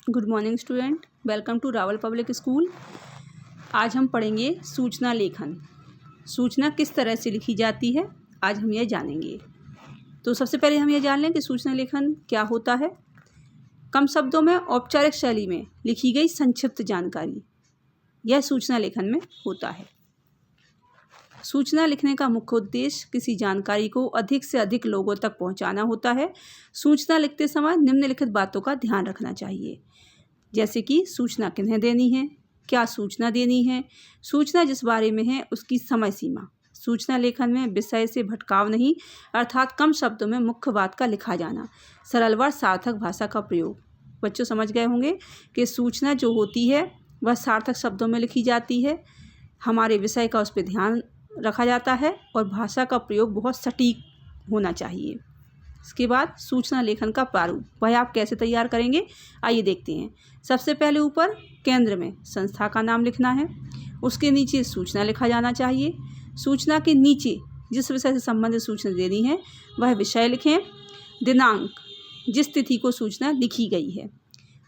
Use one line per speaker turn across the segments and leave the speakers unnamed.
Good morning student, welcome to Rawal public school. आज हम पढ़ेंगे सूचना लेखन। सूचना किस तरह से लिखी जाती है, आज हम यह जानेंगे। तो सबसे पहले हम यह जान लें कि सूचना लेखन क्या होता है। कम शब्दों में औपचारिक शैली में लिखी गई संक्षिप्त जानकारी, यह सूचना लेखन में होता है। सूचना लिखने का मुख्य उद्देश्य किसी जानकारी को अधिक से अधिक लोगों तक पहुंचाना होता है। सूचना लिखते समय निम्नलिखित बातों का ध्यान रखना चाहिए, जैसे कि सूचना किन्हें देनी है, क्या सूचना देनी है, सूचना जिस बारे में है उसकी समय सीमा। सूचना लेखन में विषय से भटकाव नहीं, अर्थात कम शब्दों में मुख्य बात का लिखा जाना। सरल व सार्थक भाषा का प्रयोग। बच्चों समझ गए होंगे कि सूचना जो होती है वह सार्थक शब्दों में लिखी जाती है, हमारे विषय का उस पर ध्यान रखा जाता है और भाषा का प्रयोग बहुत सटीक होना चाहिए। इसके बाद सूचना लेखन का प्रारूप, वह आप कैसे तैयार करेंगे, आइए देखते हैं। सबसे पहले ऊपर केंद्र में संस्था का नाम लिखना है, उसके नीचे सूचना लिखा जाना चाहिए। सूचना के नीचे जिस विषय से संबंधित सूचना देनी है वह विषय लिखें। दिनांक, जिस तिथि को सूचना लिखी गई है।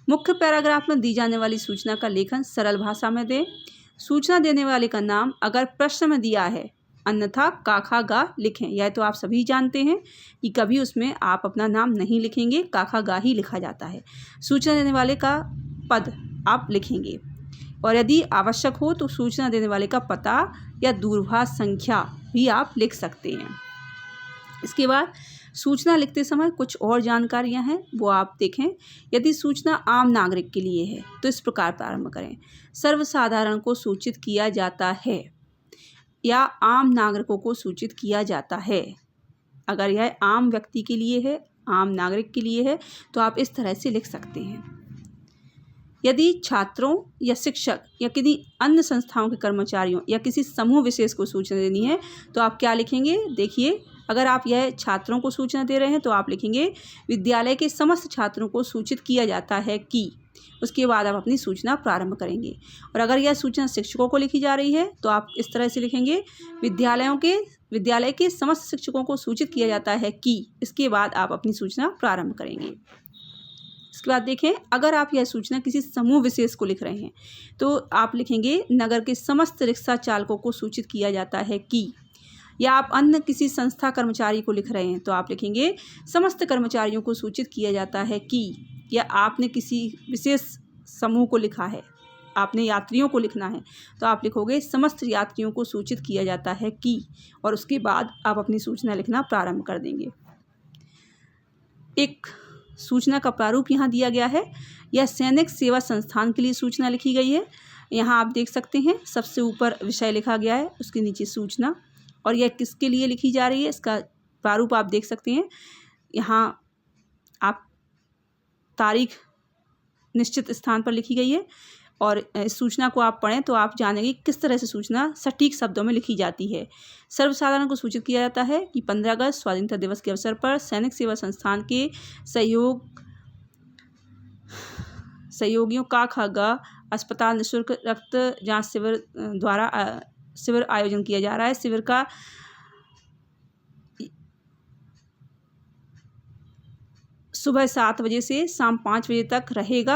मुख्य पैराग्राफ में दी जाने वाली सूचना का लेखन सरल भाषा में दें। सूचना देने वाले का नाम अगर प्रश्न में दिया है, अन्यथा का खा गा लिखें। यह तो आप सभी जानते हैं कि कभी उसमें आप अपना नाम नहीं लिखेंगे, का खा गा ही लिखा जाता है। सूचना देने वाले का पद आप लिखेंगे और यदि आवश्यक हो तो सूचना देने वाले का पता या दूरभाष संख्या भी आप लिख सकते हैं। इसके बाद सूचना लिखते समय कुछ और जानकारियां हैं, वो आप देखें। यदि सूचना आम नागरिक के लिए है तो इस प्रकार प्रारंभ करें। सर्वसाधारण को सूचित किया जाता है या आम नागरिकों को सूचित किया जाता है। अगर यह आम व्यक्ति के लिए है, आम नागरिक के लिए है, तो आप इस तरह से लिख सकते हैं। यदि छात्रों या शिक्षक या किसी अन्य संस्थाओं के कर्मचारियों या किसी समूह विशेष को सूचना देनी है तो आप क्या लिखेंगे। देखिए, अगर आप यह छात्रों को सूचना दे रहे हैं तो आप लिखेंगे विद्यालय के समस्त छात्रों को सूचित किया जाता है कि। उसके बाद आप अपनी सूचना प्रारंभ करेंगे। और अगर यह सूचना शिक्षकों को लिखी जा रही है तो आप इस तरह से लिखेंगे विद्यालय के समस्त शिक्षकों को सूचित किया जाता है कि। इसके बाद आप अपनी सूचना प्रारंभ करेंगे। इसके बाद देखें, अगर आप यह सूचना किसी समूह विशेष को लिख रहे हैं तो आप लिखेंगे नगर के समस्त रिक्शा चालकों को सूचित किया जाता है कि। या आप अन्य किसी संस्था कर्मचारी को लिख रहे हैं तो आप लिखेंगे समस्त कर्मचारियों को सूचित किया जाता है कि। या आपने किसी विशेष समूह को लिखा है, आपने यात्रियों को लिखना है तो आप लिखोगे समस्त यात्रियों को सूचित किया जाता है कि। और उसके बाद आप अपनी सूचना लिखना प्रारंभ कर देंगे। एक सूचना का प्रारूप यहाँ दिया गया है। यह सैनिक सेवा संस्थान के लिए सूचना लिखी गई है। यहाँ आप देख सकते हैं सबसे ऊपर विषय लिखा गया है, उसके नीचे सूचना, और यह किसके लिए लिखी जा रही है इसका प्रारूप आप देख सकते हैं। यहाँ आप तारीख निश्चित स्थान पर लिखी गई है और इस सूचना को आप पढ़ें तो आप जानेंगे किस तरह से सूचना सटीक शब्दों में लिखी जाती है। सर्वसाधारण को सूचित किया जाता है कि 15 अगस्त स्वाधीनता दिवस के अवसर पर सैनिक सेवा संस्थान के सहयोगियों का खगा अस्पताल निःशुल्क रक्त जांच शिविर द्वारा शिविर आयोजन किया जा रहा है। शिविर का सुबह 7 बजे से शाम 5 बजे तक रहेगा।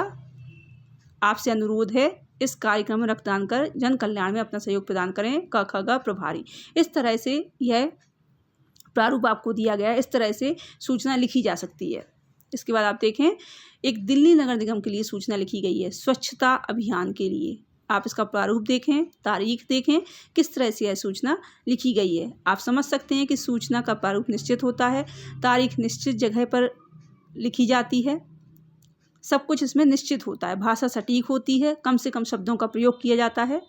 आपसे अनुरोध है इस कार्यक्रम में रक्तदान कर जन कल्याण में अपना सहयोग प्रदान करें। क ख ग प्रभारी। इस तरह से यह प्रारूप आपको दिया गया है, इस तरह से सूचना लिखी जा सकती है। इसके बाद आप देखें, एक दिल्ली नगर निगम के लिए सूचना लिखी गई है स्वच्छता अभियान के लिए। आप इसका प्रारूप देखें, तारीख देखें, किस तरह से यह सूचना लिखी गई है। आप समझ सकते हैं कि सूचना का प्रारूप निश्चित होता है, तारीख निश्चित जगह पर लिखी जाती है, सब कुछ इसमें निश्चित होता है, भाषा सटीक होती है, कम से कम शब्दों का प्रयोग किया जाता है।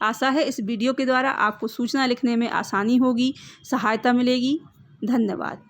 आशा है इस वीडियो के द्वारा आपको सूचना लिखने में आसानी होगी, सहायता मिलेगी। धन्यवाद।